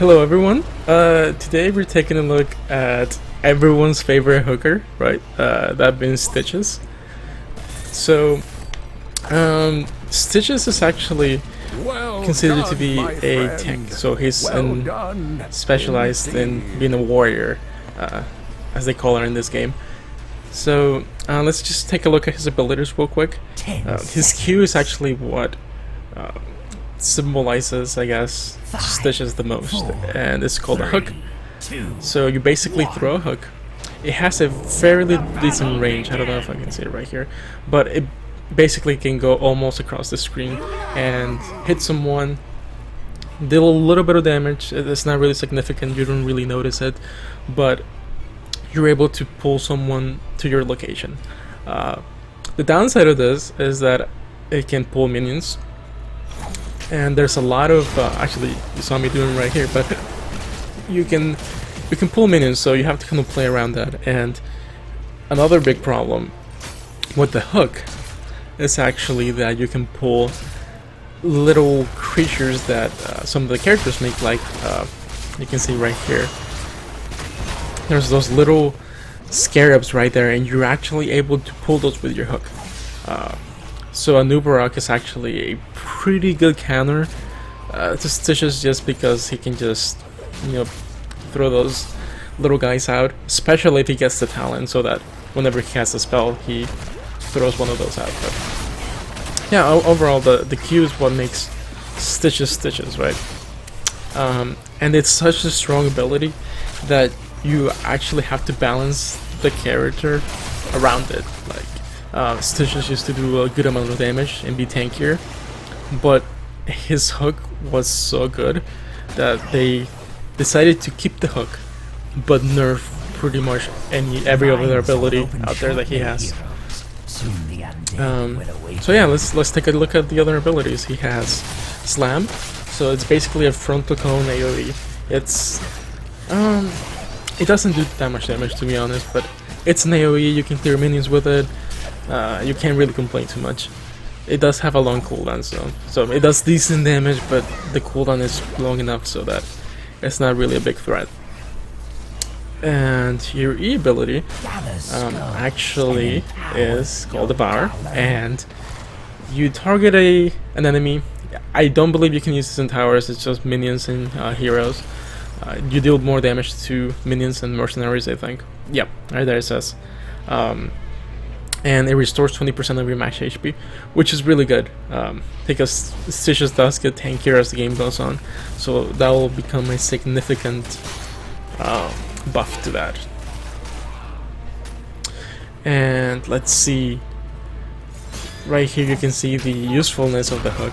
Hello everyone. Today we're taking a look at everyone's favorite hooker, right? That being Stitches. So, Stitches is actually considered to be a tank. So he's specialized in being a warrior, as they call her in this game. So let's just take a look at his abilities real quick. His Q is actually what symbolizes, I guess, Stitches the most, and it's called a hook. So you basically throw a hook. It has a fairly decent range. I don't know if I can see it right here, but it basically can go almost across the screen and hit someone, deal a little bit of damage. It's not really significant, you don't really notice it, but you're able to pull someone to your location. The downside of this is that it can pull minions, and there's a lot of actually, you saw me doing right here, but you can pull minions, so you have to kind of play around that. And another big problem with the hook is actually that you can pull little creatures that some of the characters make, like you can see right here. There's those little scarabs right there, and you're actually able to pull those with your hook. So a Nubarak is actually a pretty good counter to Stitches, just because he can just, you know, throw those little guys out, especially if he gets the talent, so that whenever he casts a spell, he throws one of those out. But yeah, overall, the Q is what makes Stitches, right? And it's such a strong ability that you actually have to balance the character around it. Like, Stitches used to do a good amount of damage and be tankier, but his hook was so good that they decided to keep the hook, but nerf pretty much every other ability out there that he has. So yeah, let's take a look at the other abilities. He has Slam, so it's basically a frontal cone AoE. It's it doesn't do that much damage, to be honest, but it's an AoE. You can clear minions with it. You can't really complain too much. It does have a long cooldown, so it does decent damage, but the cooldown is long enough so that it's not really a big threat. And your E ability actually is called Devour, and you target an enemy. I don't believe you can use this in towers, it's just minions and heroes. You deal more damage to minions and mercenaries, I think. Yep, right there it says. And it restores 20% of your max HP, which is really good, because Stitches does get tankier as the game goes on, so that will become a significant buff to that. And let's see, right here you can see the usefulness of the hook,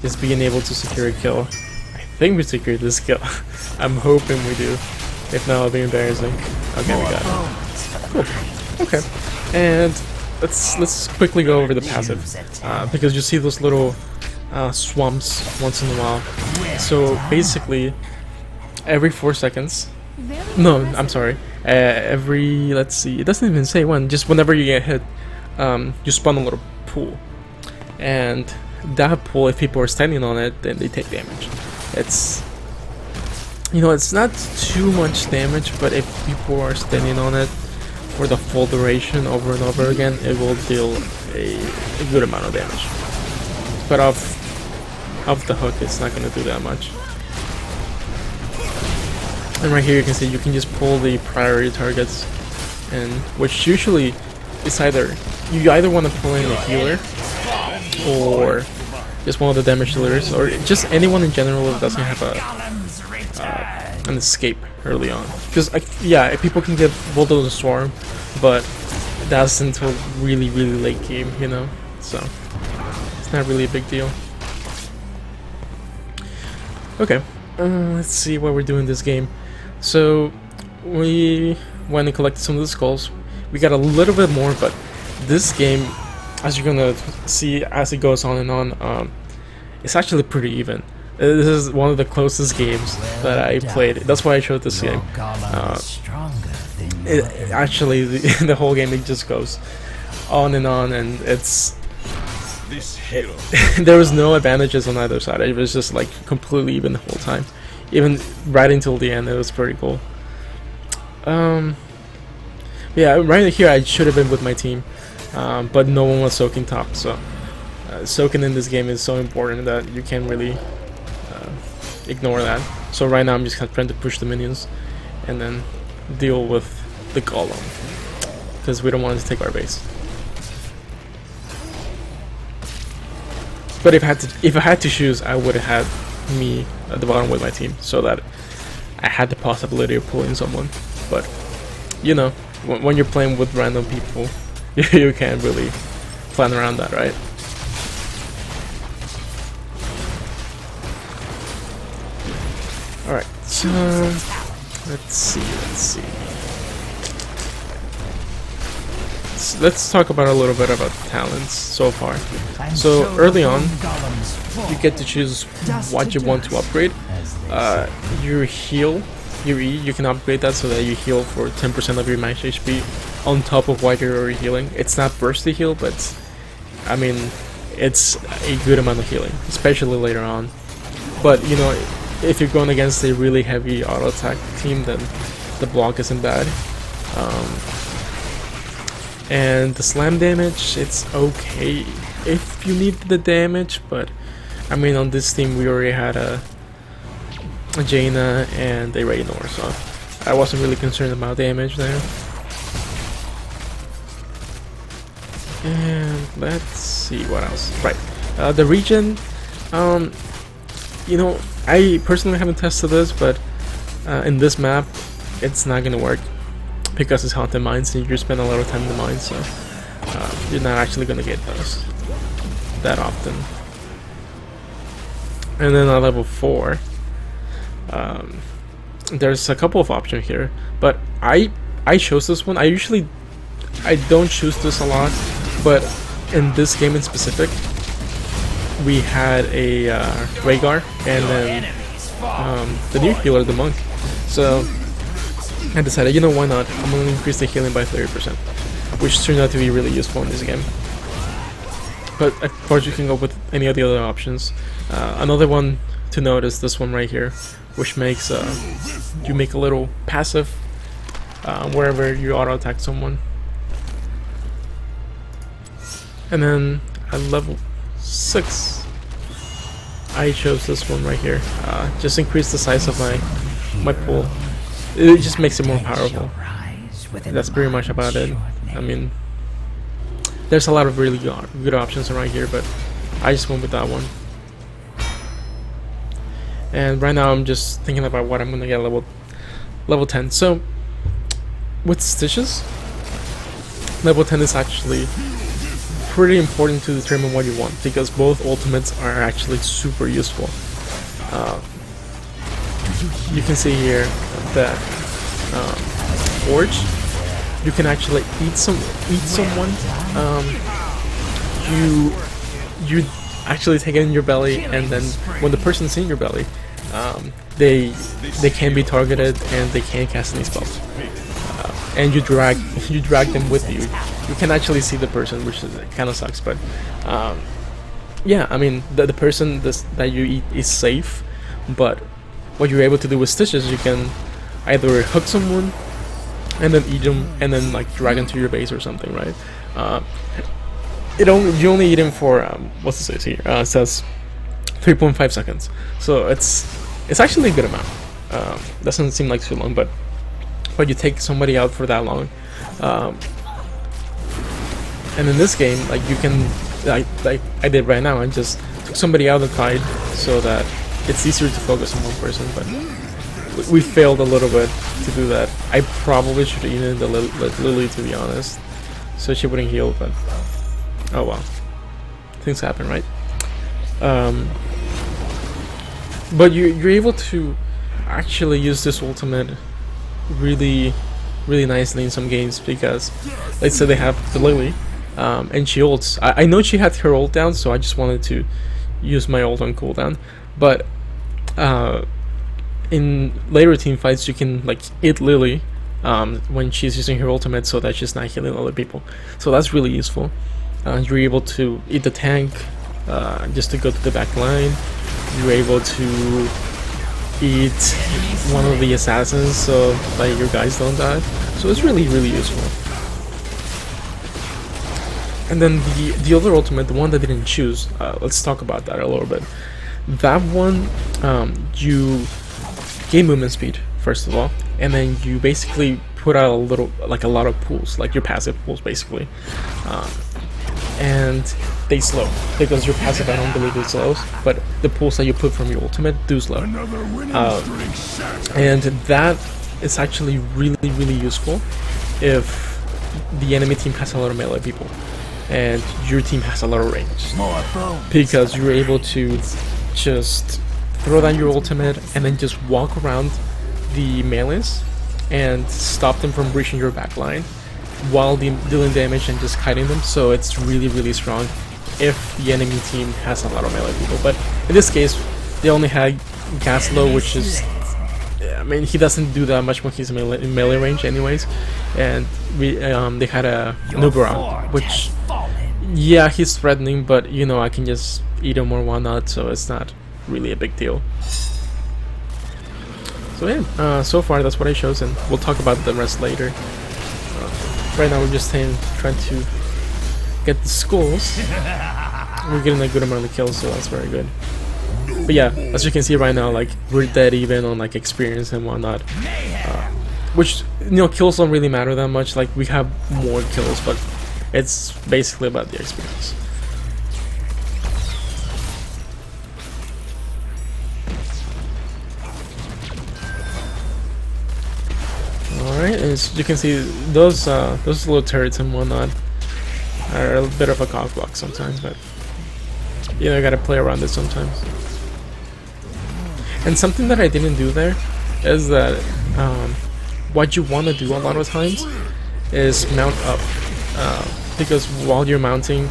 just being able to secure a kill. I think we secured this kill. I'm hoping we do. If not, it'll be embarrassing. Okay, we got it. Cool. Okay. And let's quickly go over the passive, because you see those little swamps once in a while. So basically, every 4 seconds, no, I'm sorry, every, let's see, it doesn't even say when, just whenever you get hit, you spawn a little pool, and that pool, if people are standing on it, then they take damage. It's, you know, it's not too much damage, but if people are standing on it for the full duration over and over again, it will deal a good amount of damage. But off the hook, it's not going to do that much. And right here you can see you can just pull the priority targets, and which usually is you either want to pull in a healer or just one of the damage dealers, or just anyone in general that doesn't have an escape early on, because yeah, people can get Bolt of the Storm, but that's until really late game, you know, so it's not really a big deal. Okay, let's see what we're doing this game. So we went and collected some of the skulls. We got a little bit more, but this game, as you're gonna see as it goes on and on, it's actually pretty even. This is one of the closest games that I played. That's why I chose this game. Actually, the whole game, it just goes on, and it's there was no advantages on either side. It was just like completely even the whole time. even right until the end. It was pretty cool. Yeah, right here I should have been with my team, but no one was soaking top, so soaking in this game is so important that you can't really ignore that. So right now I'm just kind of trying to push the minions and then deal with the golem, because we don't want to take our base. But if I had to choose, I would have had me at the bottom with my team, so that I had the possibility of pulling someone. But you know, when you're playing with random people, you can't really plan around that, right? Alright, so let's see. Let's talk about a little bit about talents so far. So early on, you get to choose what you want to upgrade. Your heal, your E, you can upgrade that so that you heal for 10% of your max HP on top of what you're already healing. It's not bursty heal, but I mean, it's a good amount of healing, especially later on. But you know, if you're going against a really heavy auto attack team, then the block isn't bad. And the slam damage, it's okay if you need the damage, but I mean, on this team we already had a Jaina and a Raynor, so I wasn't really concerned about damage there. And let's see what else. Right, the regen, you know, I personally haven't tested this, but in this map it's not gonna work because it's haunted mines and you spend a lot of time in the mines, so you're not actually gonna get those that often. And then on level 4, there's a couple of options here, but I chose this one. I don't choose this a lot, but in this game in specific, we had a Rhaegar and then the new healer, the monk. So I decided, you know, why not? I'm going to increase the healing by 30%, which turned out to be really useful in this game. But of course you can go with any of the other options. Another one to note is this one right here, which makes you make a little passive wherever you auto attack someone. And then at level 6, I chose this one right here. Just increase the size of my pool. It just makes it more powerful. That's pretty much about it. I mean, there's a lot of really good options around here, but I just went with that one. And right now I'm just thinking about what I'm gonna get level 10. So with stitches, level 10 is actually pretty important to determine what you want, because both ultimates are actually super useful. You can see here that Forge, you can actually eat someone. You actually take it in your belly, and then when the person's in your belly, they can be targeted and they can't cast any spells. And you drag them with you. You can actually see the person, which kind of sucks, but yeah, I mean, the person that you eat is safe, but what you're able to do with stitches, you can either hook someone and then eat them and then like drag them to your base or something, right? You only eat them for what's it say here? It says 3.5 seconds, so it's actually a good amount. Doesn't seem like too long, but you take somebody out for that long, and in this game, like you can, like I did right now, I just took somebody out and died so that it's easier to focus on one person, but we failed a little bit to do that. I probably should have eaten the Lily, to be honest, so she wouldn't heal, but oh well, things happen, right? But you're able to actually use this ultimate really nicely in some games, because let's say they have the Lily, and she ults. I know she had her ult down, so I just wanted to use my ult on cooldown, but in later team fights you can like hit Lily when she's using her ultimate, so that she's not healing other people, so that's really useful. You're able to eat the tank just to go to the back line. You're able to eat one of the assassins so like your guys don't die. So it's really useful. And then the other ultimate, the one that I didn't choose, let's talk about that a little bit. That one, you gain movement speed first of all, and then you basically put out a lot of pulls, like your passive pulls basically, and they slow because your passive I don't believe it slows, but the pulls that you put from your ultimate do slow, and that is actually really useful if the enemy team has a lot of melee people and your team has a lot of range, because you're able to just throw down your ultimate and then just walk around the melees and stop them from breaching your backline while dealing damage and just kiting them. So it's really strong if the enemy team has a lot of melee people. But in this case, they only had Gaslow, which is, I mean, he doesn't do that much when he's in melee range anyways, and they had a Nubera, which, yeah, he's threatening, but you know, I can just eat him or whatnot, so it's not really a big deal. So yeah, so far that's what I chose, and we'll talk about the rest later. Right now we're just trying to get the skulls. We're getting a good amount of kills, so that's very good. But yeah, as you can see right now, like, we're dead even on like experience and whatnot, which, you know, kills don't really matter that much. Like, we have more kills, but it's basically about the experience. Alright, as you can see, those little turrets and whatnot are a bit of a cock block sometimes, but you know, I gotta play around it sometimes. And something that I didn't do there is that what you want to do a lot of times is mount up, because while you're mounting,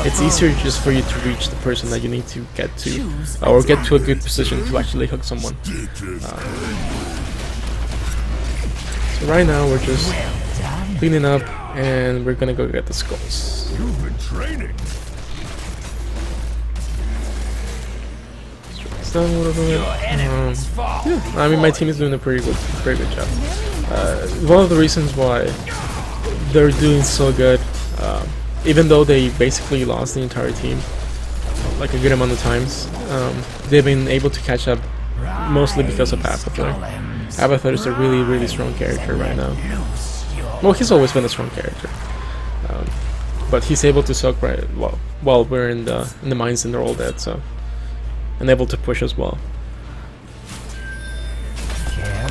it's easier just for you to reach the person that you need to get to, or get to a good position to actually hook someone. So right now we're just cleaning up, and we're gonna go get the skulls. You've been training. Down a little bit. Yeah, I mean, my team is doing a very good job. One of the reasons why they're doing so good, even though they basically lost the entire team like a good amount of times, they've been able to catch up mostly because of Abathur. Abathur is a really strong character right now. Well, he's always been a strong character, but he's able to soak right while we're in the mines and they're all dead, so, and able to push as well,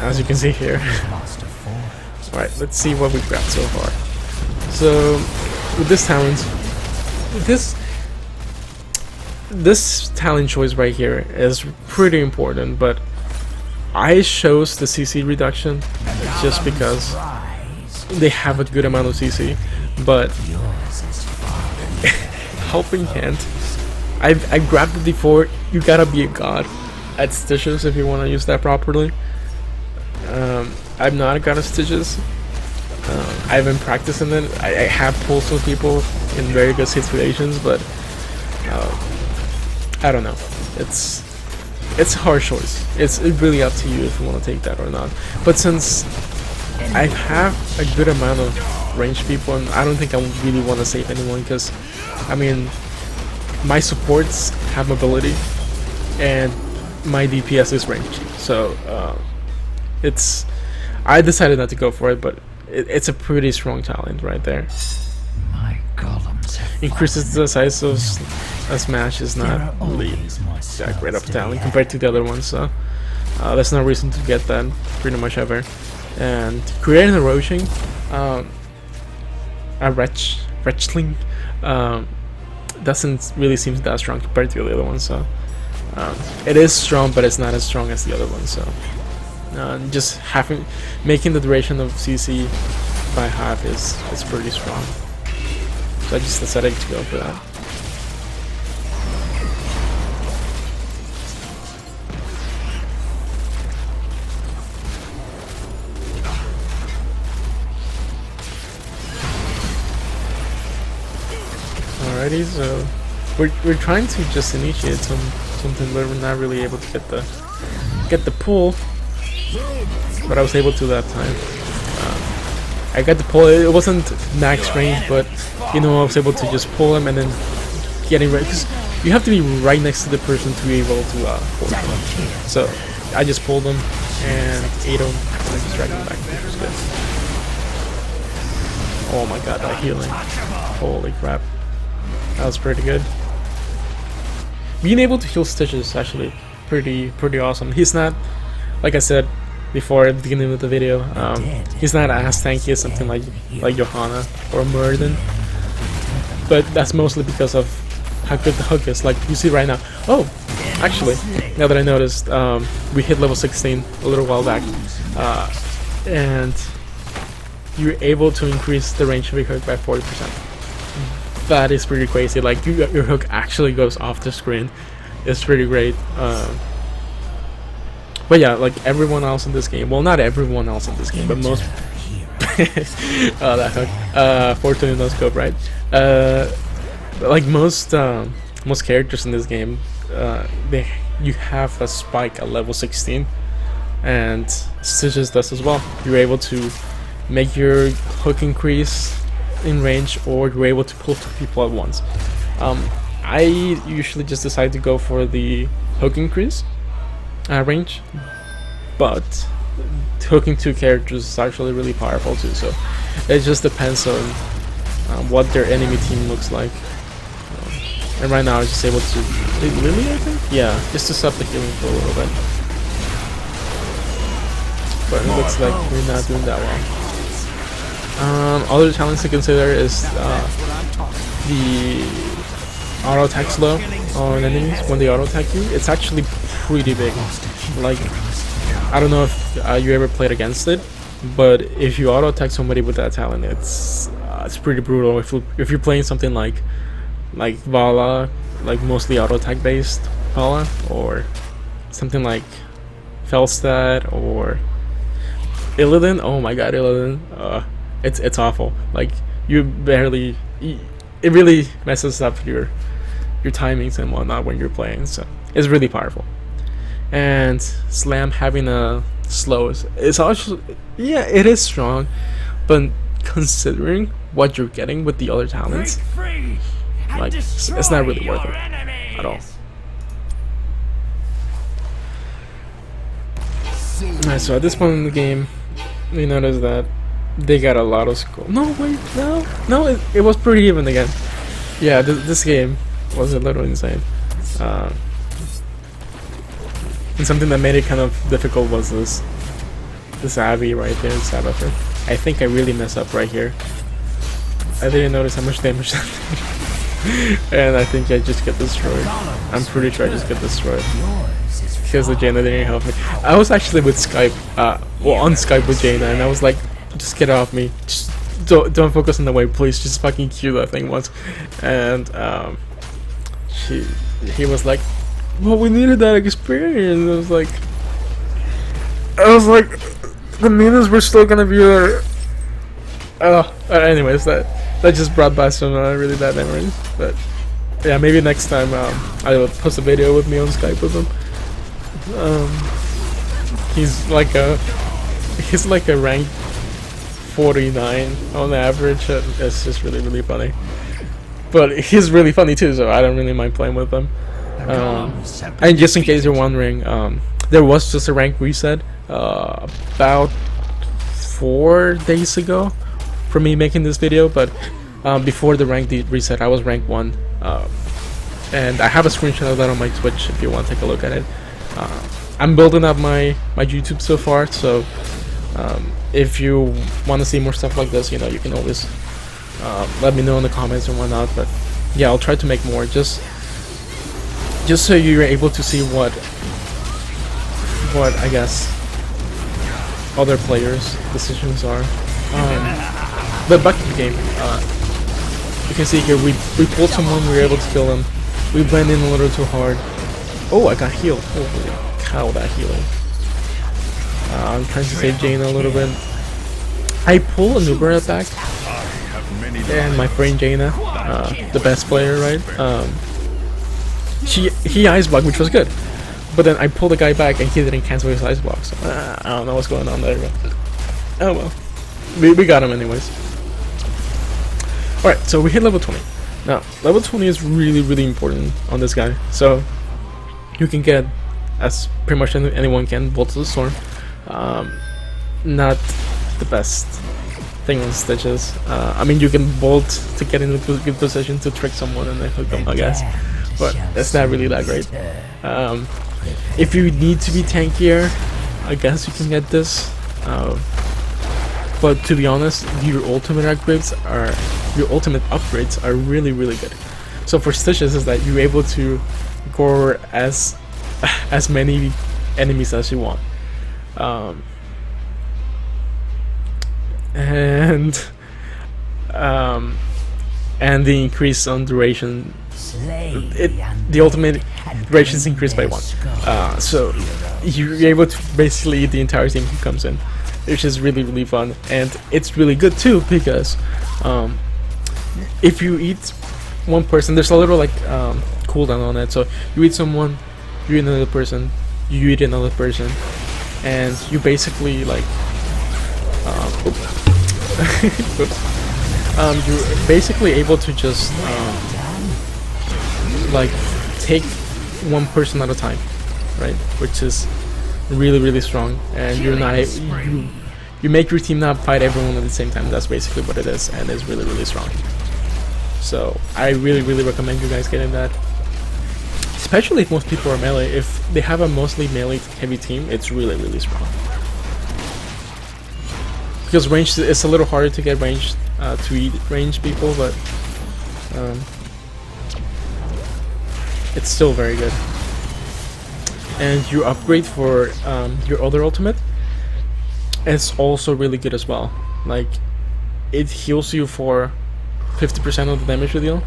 as you can see here. Alright, let's see what we've got so far. So with this talent, this talent choice right here is pretty important, but I chose the CC reduction just because they have a good amount of CC, but helping hand, I grabbed it before. You gotta be a god at Stitches if you want to use that properly. I'm not a god of Stitches. I've been practicing it. I have pulls with people in very good situations, but I don't know. It's a hard choice. It's really up to you if you want to take that or not. But since I have a good amount of ranged people, and I don't think I really want to save anyone, because I mean, my supports have mobility and my DPS is ranged, so I decided not to go for it, but it's a pretty strong talent right there. My columns increases the size of a smash is not really that great of a talent compared to the other ones, so there's no reason to get that pretty much ever. And creating a roaching, a wretchling, doesn't really seem that strong compared to the other ones, so it is strong, but it's not as strong as the other ones. So just making the duration of CC by half is pretty strong. So I just decided to go for that. Alrighty, so we're trying to just initiate something, but we're not really able to get the get the pull, but I was able to that time. I got the pull. It wasn't max range, but you know, I was able to just pull him and then getting ready, because you have to be right next to the person to be able to pull him. So I just pulled him and ate him, and I just dragged him back, which was good. Oh my god, that healing! Holy crap, that was pretty good. Being able to heal Stitch is actually pretty awesome. He's not, like I said before at the beginning of the video, he's not as tanky as something like Johanna or Murden, but that's mostly because of how good the hook is. Like you see right now. Oh, actually, now that I noticed, we hit level 16 a little while back, and you're able to increase the range of your hook by 40%. That is pretty crazy. Like your hook actually goes off the screen. It's pretty great. But yeah, like everyone else in this game, well, not everyone else in this game, but most that hook, 420 no scope, right? But like most characters in this game, you have a spike at level 16, and Stitches does as well. You're able to make your hook increase in range, or you're able to pull 2 people at once. I usually just decide to go for the hook increase range, but hooking 2 characters is actually really powerful too, so it just depends on what their enemy team looks like. And right now I was just able to hit Lily, I think? Yeah, just to stop the healing for a little bit. But it looks like we're not doing that well. Other talents to consider is the auto attack slow on enemies when they auto attack you. It's actually pretty big. Like, I don't know if you ever played against it, but if you auto attack somebody with that talent, it's pretty brutal. If you're playing something like Vala, like mostly auto attack based Vala, or something like Felstad or Illidan. Oh my god, Illidan. It's awful. Like you barely. It really messes up your timings and whatnot when you're playing. So it's really powerful. And Slam having a slow is also, yeah, it is strong, but considering what you're getting with the other talents, like it's not really worth it at all. Alright, so at this point in the game, we notice that they got a lot of score. No, wait, no, it was pretty even again. Yeah, this game was a little insane. And something that made it kind of difficult was this Abby right there, Saboteur. I think I really messed up right here. I didn't notice how much damage that did. And I think I just get destroyed. I'm pretty sure I just get destroyed. Because the Jaina didn't help me. I was actually with Skype, on Skype with Jaina, and I was like, just get off me. Just don't focus on the way, please. Just fucking kill that thing once. And he was like, well, we needed that experience. I was like, the meanest were still gonna be there. Anyways, that just brought back some really bad memories. But yeah, maybe next time I will post a video with me on Skype with him. He's like a rank 49 on average. It's just really funny. But he's really funny too, so I don't really mind playing with him. And just in case you're wondering, there was just a rank reset about 4 days ago for me making this video, but before the rank reset I was rank 1, and I have a screenshot of that on my Twitch if you want to take a look at it. I'm building up my YouTube so far, so if you want to see more stuff like this, you know, you can always let me know in the comments and whatnot. But yeah, I'll try to make more, just so you're able to see what I guess other players' decisions are. But back to the game, you can see here we pulled someone, we were able to kill him. We blend in a little too hard. Oh, I got healed. Holy cow, that healing. I'm trying to save Jaina a little bit. I pull an Uber attack, and my friend Jaina, the best player, right? He ice blocked, which was good, But then I pulled the guy back and he didn't cancel his ice block, so I don't know what's going on there, but oh well. We got him anyways. Alright, so we hit level 20. Now, level 20 is really important on this guy, so you can get, as pretty much anyone can, Bolt of the Storm. Not the best thing on Stitches. I mean, you can Bolt to get in a good position to trick someone and then hook them, I guess, but that's not really that great. If you need to be tankier, I guess you can get this. But to be honest, your ultimate upgrades are really good. So for Stitches is that you're able to gore as many enemies as you want. And the increase on duration, the ultimate duration is increased by 1. So you're able to basically eat the entire team who comes in, which is really fun, and it's really good too because if you eat one person, there's a little like cooldown on it. So you eat someone, you eat another person, you eat another person, and you basically like you're basically able to just like take one person at a time, right? Which is really strong, and you're not you make your team not fight everyone at the same time. That's basically what it is, and it's really strong. So I really recommend you guys getting that, especially if most people are melee. If they have a mostly melee heavy team, it's really strong. Because range, it's a little harder to get ranged to eat range people, but it's still very good. And your upgrade for your other ultimate is also really good as well. Like, it heals you for 50% of the damage you deal,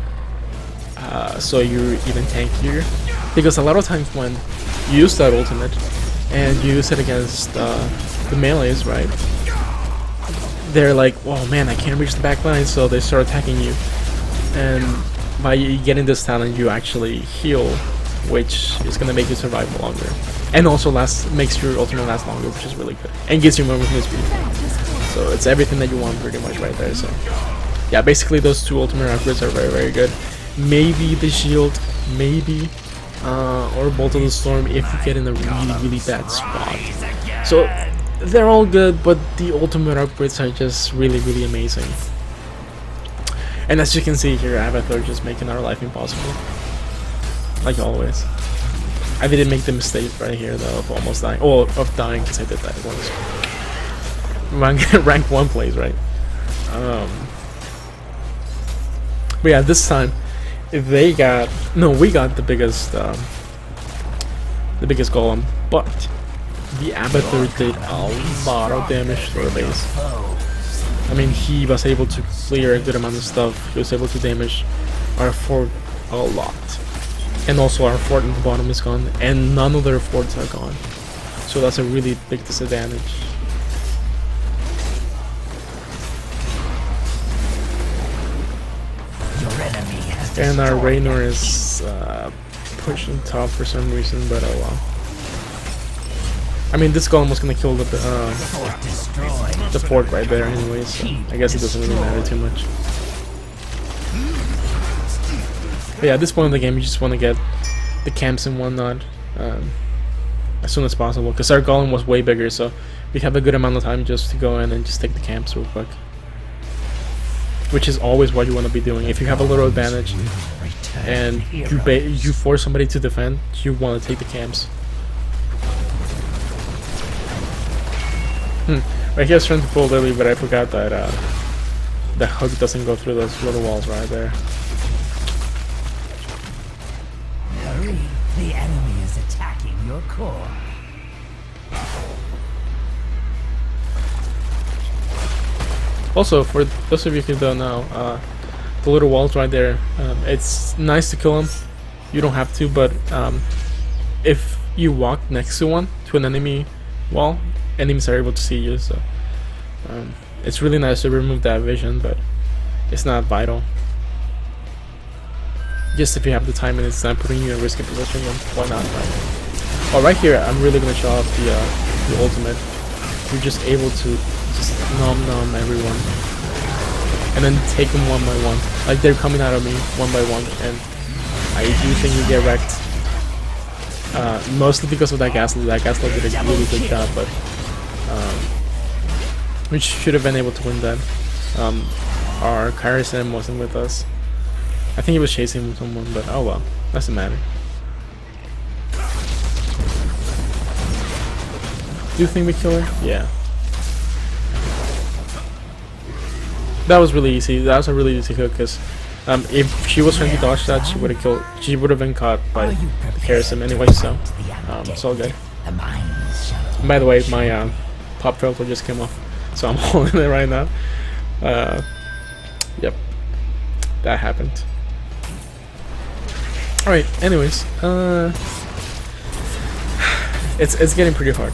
so you're even tankier. Because a lot of times when you use that ultimate and you use it against the melees, right? They're like, "Whoa, man, I can't reach the back line," so they start attacking you. And by getting this talent, you actually heal, which is gonna make you survive longer, and also makes your ultimate last longer, which is really good, and gives you more movement speed. So it's everything that you want pretty much right there. So yeah, basically those two ultimate upgrades are very good. Maybe the shield, maybe, or Bolt of the Storm if you get in a really bad spot. So they're all good, but the ultimate upgrades are just really amazing. And as you can see here, Avatar just making our life impossible, like always. I didn't make the mistake right here though of almost dying, of dying, because I did that once. Rank 1 plays, right? But yeah, this time we got the biggest golem, but the Avatar did a lot of damage to our base. I mean, he was able to clear a good amount of stuff. He was able to damage our fort a lot. And also our fort in the bottom is gone, and none of their forts are gone. So that's a really big disadvantage. And our Raynor is pushing top for some reason, but oh well. I mean, this golem was gonna kill the fort right there anyway, so I guess it doesn't really matter too much. But yeah, at this point in the game, you just want to get the camps and whatnot as soon as possible, because our golem was way bigger, so we have a good amount of time just to go in and just take the camps real quick. Which is always what you want to be doing. If you have a little advantage and you force somebody to defend, you want to take the camps. Right here I was trying to pull Lily, but I forgot that the hook doesn't go through those little walls right there. Hurry, the enemy is attacking your core. Also, for those of you who don't know, the little walls right there, it's nice to kill them. You don't have to, but if you walk next to an enemy wall, enemies are able to see you, so it's really nice to remove that vision, but it's not vital. Just if you have the time and it's not putting you in a risky position, then why not, right? Oh, right here, I'm really gonna show off the ultimate. You're just able to just nom everyone, and then take them one by one. Like they're coming out of me one by one, and I do think you get wrecked. Mostly because of that Gaslight. That Gaslight did a really good job, but we should have been able to win that. Our Kairos wasn't with us. I think he was chasing someone, but oh well, doesn't matter. Do you think we kill her? Yeah. That was really easy. That was a really easy hook because if she was trying to dodge that, she would have killed. She would have been caught by the Harrison anyway. So it's all good. And by the way, my pop filter just came off, so I'm holding it right now. Yep, that happened. All right. Anyways, it's getting pretty hard.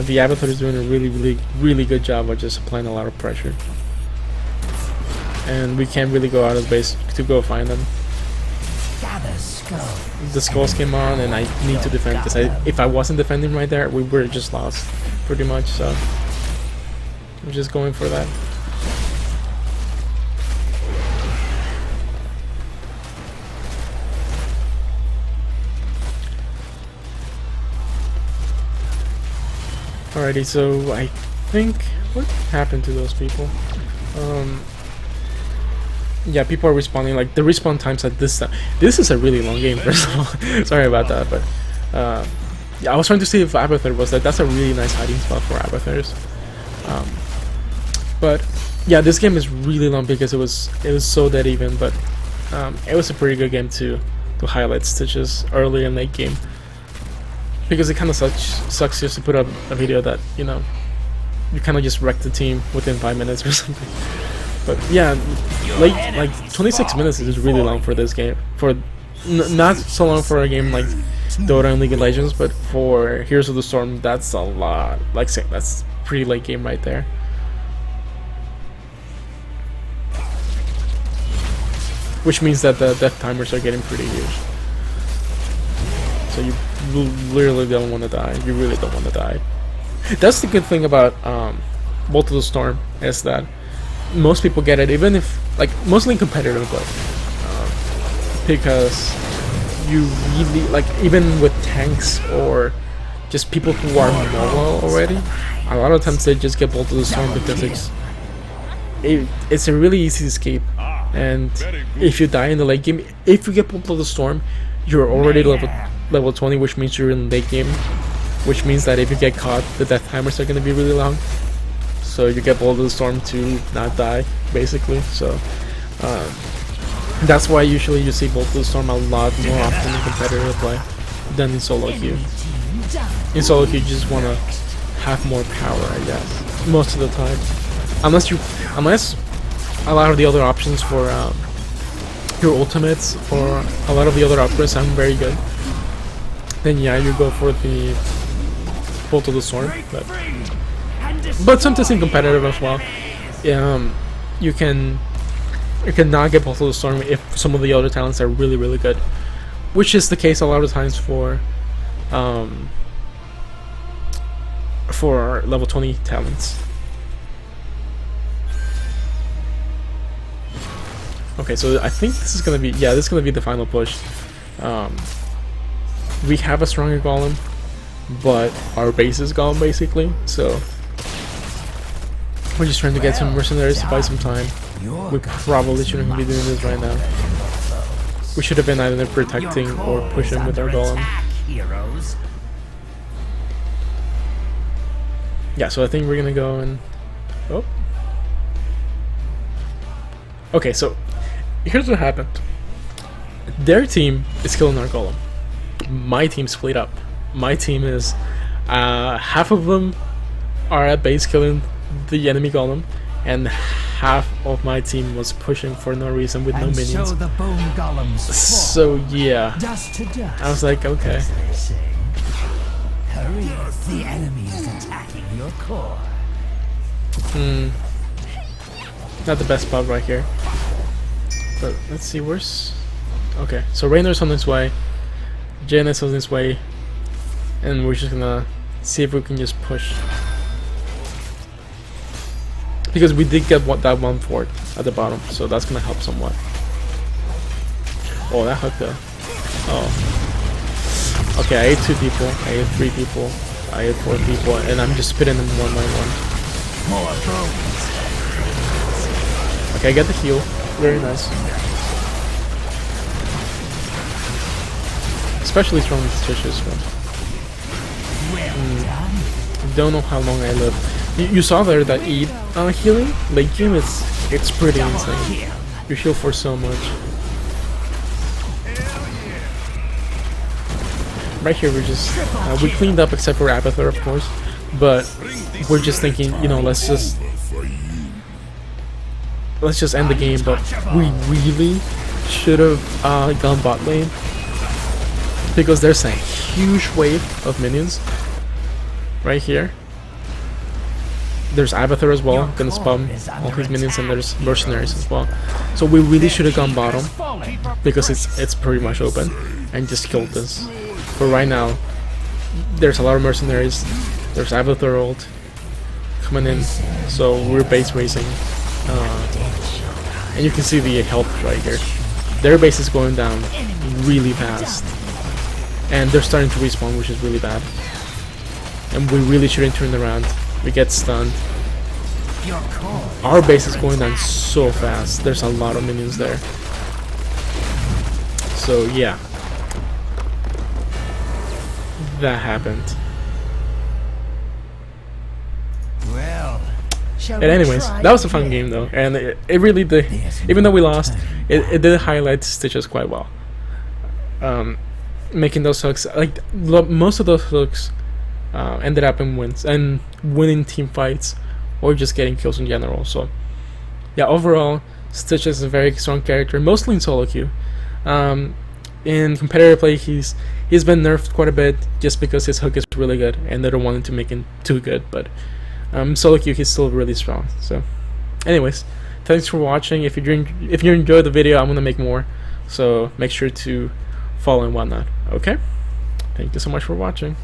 The Avatar is doing a really good job of just applying a lot of pressure. And we can't really go out of base to go find them. The skulls came on, and I need to defend because if I wasn't defending right there, we would have just lost, pretty much. So I'm just going for that. Alrighty, so I think what happened to those people? Yeah, people are respawning. Like the respawn times at this time. This is a really long game, first of all. Sorry about that, but yeah, I was trying to see if Avatar was that. That's a really nice hiding spot for Avatars. But yeah, this game is really long because it was so dead even. But it was a pretty good game to highlight Stitches early and late game. Because it kind of sucks just to put up a video that, you know, you kind of just wreck the team within 5 minutes or something. But yeah, like 26 minutes is really long for this game. For not so long for a game like Dota and League of Legends, but for Heroes of the Storm, that's a lot. Like that's pretty late game right there. Which means that the death timers are getting pretty huge. So you literally don't want to die. You really don't want to die. That's the good thing about Bolt of the Storm, is that most people get it, even if, like, mostly competitively, because you really, like, even with tanks or just people who are mobile already, a lot of times they just get Bolt of the Storm because it's a really easy escape. And if you die in the late game, if you get Bolt of the Storm, you're already level 20, which means you're in late game, which means that if you get caught, the death timers are going to be really long. So you get Bolt of the Storm to not die, basically. So that's why usually you see Bolt of the Storm a lot more often in competitive play than in solo queue. In solo queue, you just want to have more power, I guess, most of the time. Unless a lot of the other options for your ultimates or a lot of the other upgrades sound very good, then yeah, you go for the Bolt of the Storm. But sometimes in competitive as well, you can not get Bolt of the Storm if some of the other talents are really good, which is the case a lot of times for level 20 talents. Okay, so I think this is gonna be the final push. We have a stronger golem, but our base is gone basically, so we're just trying to get some mercenaries to buy some time. We probably shouldn't be doing this right now. We should have been either protecting or pushing with our golem. Yeah, so I think we're gonna go and... oh. Okay, so here's what happened. Their team is killing our golem. My team split up. My team is... half of them are at base killing the enemy golem, and half of my team was pushing for no reason with no minions. So yeah, I was like, okay. Hurry, the enemy is attacking your core. Not the best spot right here. But let's see, where's... okay, so Rainer's on his way. Janet's on his way. and we're just gonna see if we can just push, because we did get that one fort at the bottom, so that's gonna help somewhat. Oh, that hook though. Oh. Okay, I ate 2 people, I ate 3 people, I ate 4 people, and I'm just spitting them one by one. Okay, I get the heal. Very nice. Especially strong Stitches. Don't know how long I live. You saw there that E healing? Late game, it's pretty insane. You heal for so much. Right here, we're just we cleaned up except for Abathur, of course, but we're just thinking, you know, let's just end the game. But we really should have gone bot lane, because there's a huge wave of minions right here. There's Abathur as well, gonna spam all his minions, and there's mercenaries as well. So we really should have gone bottom, because it's pretty much open, and just killed this. But right now, there's a lot of mercenaries. There's Abathur ult coming in, so we're base racing, and you can see the health right here. Their base is going down really fast, and they're starting to respawn, which is really bad. And we really shouldn't turn around. We get stunned. Our base is going down so fast. There's a lot of minions there. So yeah, that happened. Well, And anyways, that was a fun game though, and it really did. Even though we lost, it did highlight Stitches quite well. Making those hooks, like most of those hooks, ended up in wins and winning team fights, or just getting kills in general. So yeah, overall, Stitches is a very strong character, mostly in solo queue. In competitive play, he's been nerfed quite a bit just because his hook is really good, and they don't want him to make him too good. But solo queue, he's still really strong. So, anyways, thanks for watching. If you enjoyed the video, I'm gonna make more. So make sure to follow and whatnot. Okay, thank you so much for watching.